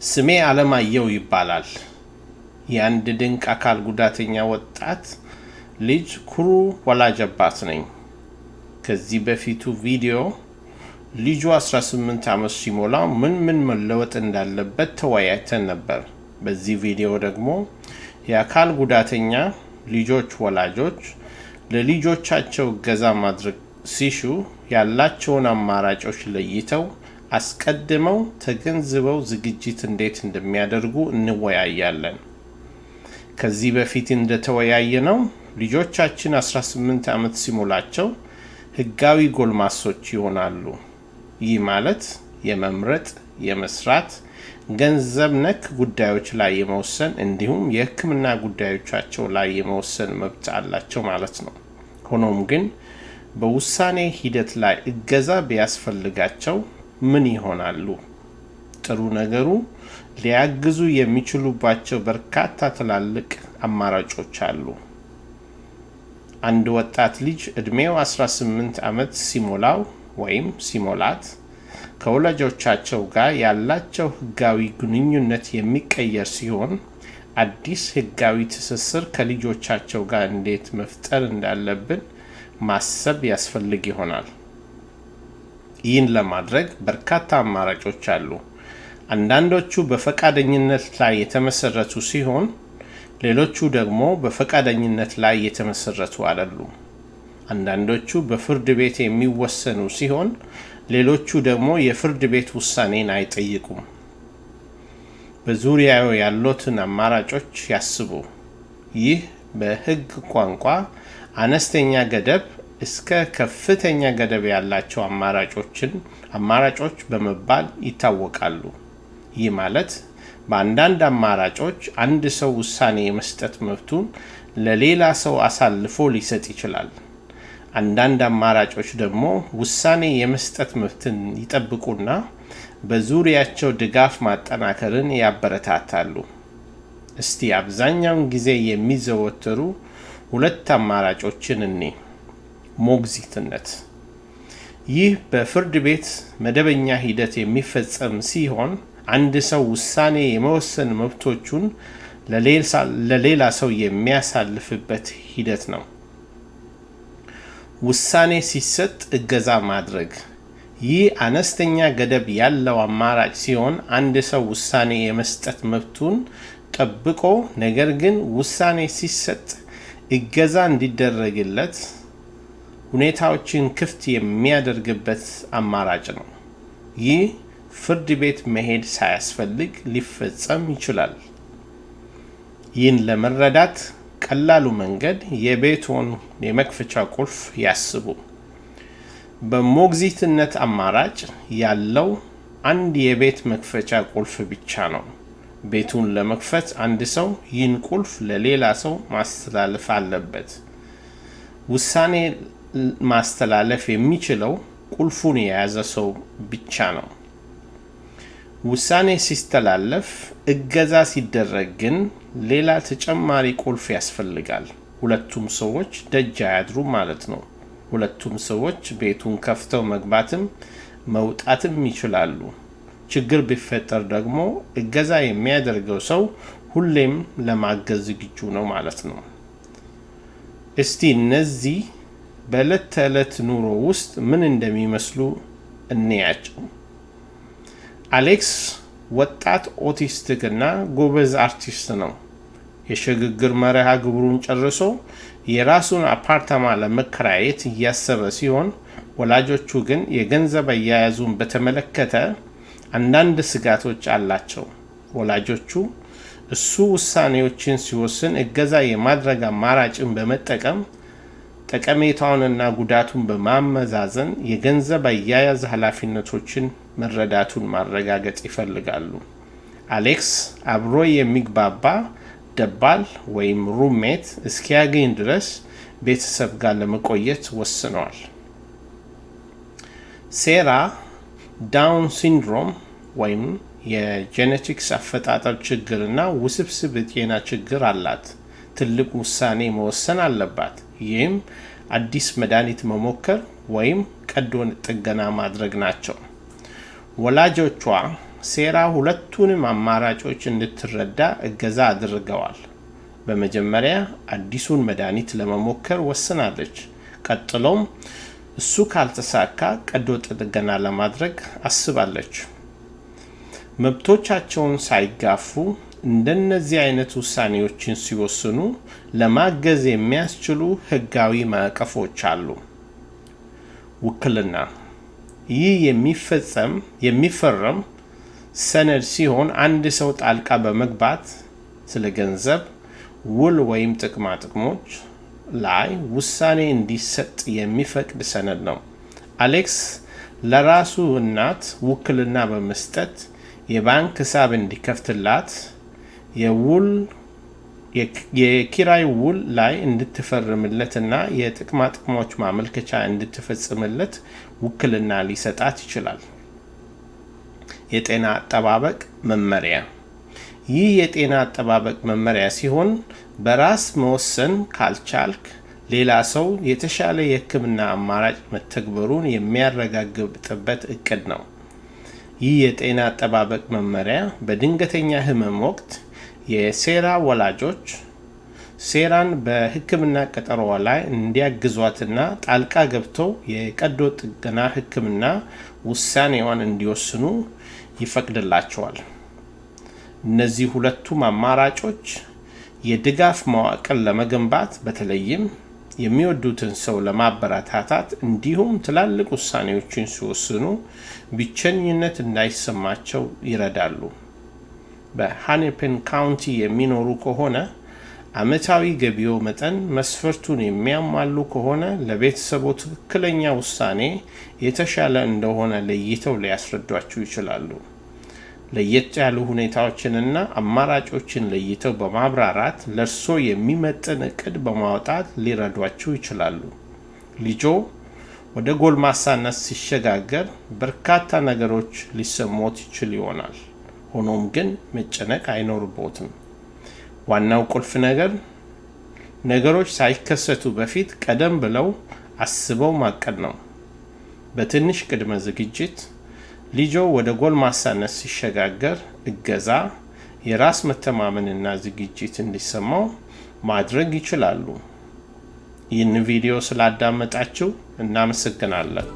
ስሜ አለማየሁ ይባላል። የአንድ ድንቅ አካል ጉዳተኛ ወጣት ልጅ ኩሩ ወላጅ አባት ነኝ። ከዚህ በፊቱ ቪዲዮ ልጁ 18 ዓመት ሲሞላው ምን መለወጥ እንዳለበት ተወያይተን ነበር። በዚህ ቪዲዮ ደግሞ የአካል ጉዳተኛ ልጆች ወላጆች ለልጆቻቸው እገዛ ማድረግ ሲሹ ያላቸውን አማራጮች ለይተው አስቀድመው ተገንዝበው ዝግጅት እንዴት እንደሚያደርጉ እንወያያለን። ከዚህ በፊት እንደተወያየነው ልጆቻችን 18 ዓመት ሲሞላቸው ህጋዊ ጎልማሶች ይሆናሉ። ይህ ማለት የመምረጥ፣ የመስራት፣ ገንዘብ ነክ ጉዳዮች ላይ የመወሰን እንዲሁም የሕክምና ጉዳዮቻቸው ላይ የመወሰን መብት አላቸው ማለት ነው። ሆኖም ግን በውሳኔ ሂደት ላይ እገዛ ቢያስፈልጋቸው ምን ይሆናሉ? ጥሩ ነገሩ ሊያግዙ የሚችሉባቸው በርካታ ትላልቅ አማራጮች አሉ። አንድ ወጣት ልጅ እድሜው 18 ዓመት ሲሞላው ወይም ሲሞላት ከወላጆቻቸው ጋር ያላቸው ህጋዊ ግንኙነት የሚቀየር ሲሆን አዲስ ህጋዊ ትስስር ከልጆቻቸው ጋር እንዴት መፍጠር እንዳለብን ማሰብ ያስፈልግ ይሆናል። ይህን ለማድረግ በርካታ አማራጮች አሉ። አንዳንዶቹ በፈቃደኝነት ላይ የተመሰረቱ ሲሆን ሌሎቹ ደግሞ በፈቃደኝነት ላይ የተመሰረቱ አይደሉም። አንዳንዶቹ በፍርድ ቤት የሚወሰኑ ሲሆን ሌሎቹ ደግሞ የፍርድ ቤት ውሳኔን አይጠይቁም። በዙሪያው ያሉትን አማራጮች ያስቡ። ይህ በህግ ቋንቋ አነስተኛ ገደብ እስከ ከፍተኛ ገደብ ያላቸው አማራጮች በመባል ይታወቃሉ። ይህ ማለት በአንዳንድ አማራጮች አንድ ሰው ውሳኔ የመስጠት መብቱን ለሌላ ሰው አሳልፎ ሊሰጥ ይችላል። አንዳንድ አማራጮች ደግሞ ውሳኔ የመስጠት መብትን ይጠብቁና በዙሪያቸው ድጋፍ ማጠናከርን ያበረታታሉ። እስቲ አብዛኛውን ጊዜ የሚዘወተሩ ሁለት አማራጮችን እኔ ሞግዚትነት። ይህ በፍርድ ቤት መደበኛ ሂደት የሚፈጸም ሲሆን አንድ ሰው ውሳኔ የመወሰን መብቶቹን ለሌላ ሰው የሚያሳልፍበት ሂደት ነው። ውሳኔ ሲሰጥ እገዛ ማድረግ። ይህ አነስተኛ ገደብ ያለው አማራጭ ሲሆን አንድ ሰው ውሳኔ የመስጠት መብቱን ጠብቆ ነገር ግን ውሳኔ ሲሰጥ እገዛ እንዲደረግለት ሁኔታዎችን ክፍት የሚያደርግበት አማራጭ ነው። ይህ ፍርድ ቤት መሄድ ሳያስፈልግ ሊፈጸም ይችላል። ይህን ለመረዳት ቀላሉ መንገድ የቤትዎን የመክፈቻ ቁልፍ ያስቡ። በሞግዚትነት አማራጭ ያለው አንድ የቤት መክፈቻ ቁልፍ ብቻ ነው። ቤቱን ለመክፈት አንድ ሰው ይህን ቁልፍ ለሌላ ሰው ማስተላለፍ አለበት። ውሳኔ ማስተላለፍ የሚችለው ቁልፉን የያዘ ሰው ብቻ ነው። ውሳኔ ሲስተላለፍ እገዛ ሲደረግ ግን ሌላ ተጨማሪ ቁልፍ ያስፈልጋል። ሁለቱም ሰዎች ደጅ አያድሩም ማለት ነው። ሁለቱም ሰዎች ቤቱን ከፍተው መግባትም መውጣትም ይችላሉ። ችግር ቢፈጠር ደግሞ እገዛ የሚያደርገው ሰው ሁሌም ለማገዝ ዝግጁ ነው ማለት ነው። እስቲ እነዚህ በዕለት ተዕለት ኑሮ ውስጥ ምን እንደሚመስሉ እንያቸው። አሌክስ ወጣት ኦቲስቲክ እና ጎበዝ አርቲስት ነው። የሽግግር መርሃ ግብሩን ጨርሶ የራሱን አፓርታማ ለመከራየት እያሰበ ሲሆን ወላጆቹ ግን የገንዘብ አያያዙን በተመለከተ አንዳንድ ስጋቶች አላቸው። ወላጆቹ እሱ ውሳኔዎችን ሲወስን እገዛ የማድረግ አማራጭን በመጠቀም ጠቀሜታውንና ጉዳቱን በማመዛዘን የገንዘብ አያያዝ ኃላፊነቶችን መረዳቱን ማረጋገጥ ይፈልጋሉ። አሌክስ አብሮ የሚግባባ ደባል ወይም ሩሜት እስኪያገኝ ድረስ ቤተሰብ ጋር ለመቆየት ወስነዋል። ሴራ ዳውን ሲንድሮም ወይም የጄኔቲክስ አፈጣጠር ችግርና ውስብስብ የጤና ችግር አላት። ትልቅ ውሳኔ መወሰን አለባት። ይህም አዲስ መድኃኒት መሞከር ወይም ቀዶ ጥገና ማድረግ ናቸው። ወላጆቿ ሴራ ሁለቱንም አማራጮች እንድትረዳ እገዛ አድርገዋል። በመጀመሪያ አዲሱን መድኃኒት ለመሞከር ወስናለች። ቀጥሎም እሱ ካልተሳካ ቀዶ ጥገና ለማድረግ አስባለች። መብቶቻቸውን ሳይጋፉ እንደነዚህ አይነት ውሳኔዎችን ሲወስኑ ለማገዝ የሚያስችሉ ህጋዊ ማዕቀፎች አሉ። ውክልና ይህ የሚፈረም ሰነድ ሲሆን አንድ ሰው ጣልቃ በመግባት ስለ ገንዘብ ውል ወይም ጥቅማ ጥቅሞች ላይ ውሳኔ እንዲሰጥ የሚፈቅድ ሰነድ ነው። አሌክስ ለራሱ እናት ውክልና በመስጠት የባንክ ሂሳብ እንዲከፍትላት የኪራይ ውል ላይ እንድትፈርምለትና የጥቅማ ጥቅሞች ማመልከቻ እንድትፈጽምለት ውክልና ሊሰጣት ይችላል። የጤና አጠባበቅ መመሪያ ይህ የጤና አጠባበቅ መመሪያ ሲሆን በራስ መወሰን ካልቻልክ ሌላ ሰው የተሻለ የሕክምና አማራጭ መተግበሩን የሚያረጋግጥበት እቅድ ነው። ይህ የጤና አጠባበቅ መመሪያ በድንገተኛ ህመም ወቅት የሴራ ወላጆች ሴራን በሕክምና ቀጠሮዋ ላይ እንዲያግዟትና ጣልቃ ገብተው የቀዶ ጥገና ሕክምና ውሳኔዋን እንዲወስኑ ይፈቅድላቸዋል። እነዚህ ሁለቱም አማራጮች የድጋፍ መዋቅር ለመገንባት በተለይም የሚወዱትን ሰው ለማበረታታት እንዲሁም ትላልቅ ውሳኔዎችን ሲወስኑ ብቸኝነት እንዳይሰማቸው ይረዳሉ። በሃኔፔን ካውንቲ የሚኖሩ ከሆነ ዓመታዊ ገቢው መጠን መስፈርቱን የሚያሟሉ ከሆነ ለቤተሰቡ ትክክለኛ ውሳኔ የተሻለ እንደሆነ ለይተው ሊያስረዷችሁ ይችላሉ። ለየት ያሉ ሁኔታዎችንና አማራጮችን ለይተው በማብራራት ለርሶ የሚመጥን እቅድ በማውጣት ሊረዷችሁ ይችላሉ። ልጆ ወደ ጎልማሳነት ሲሸጋገር በርካታ ነገሮች ሊሰሙት ይችል ይሆናል። ሆኖም ግን መጨነቅ አይኖርቦትም። ዋናው ቁልፍ ነገር ነገሮች ሳይከሰቱ በፊት ቀደም ብለው አስበው ማቀድ ነው። በትንሽ ቅድመ ዝግጅት ልጆ ወደ ጎልማሳነት ሲሸጋገር እገዛ፣ የራስ መተማመንና ዝግጅት እንዲሰማው ማድረግ ይችላሉ። ይህን ቪዲዮ ስላዳመጣችሁ እናመሰግናለን።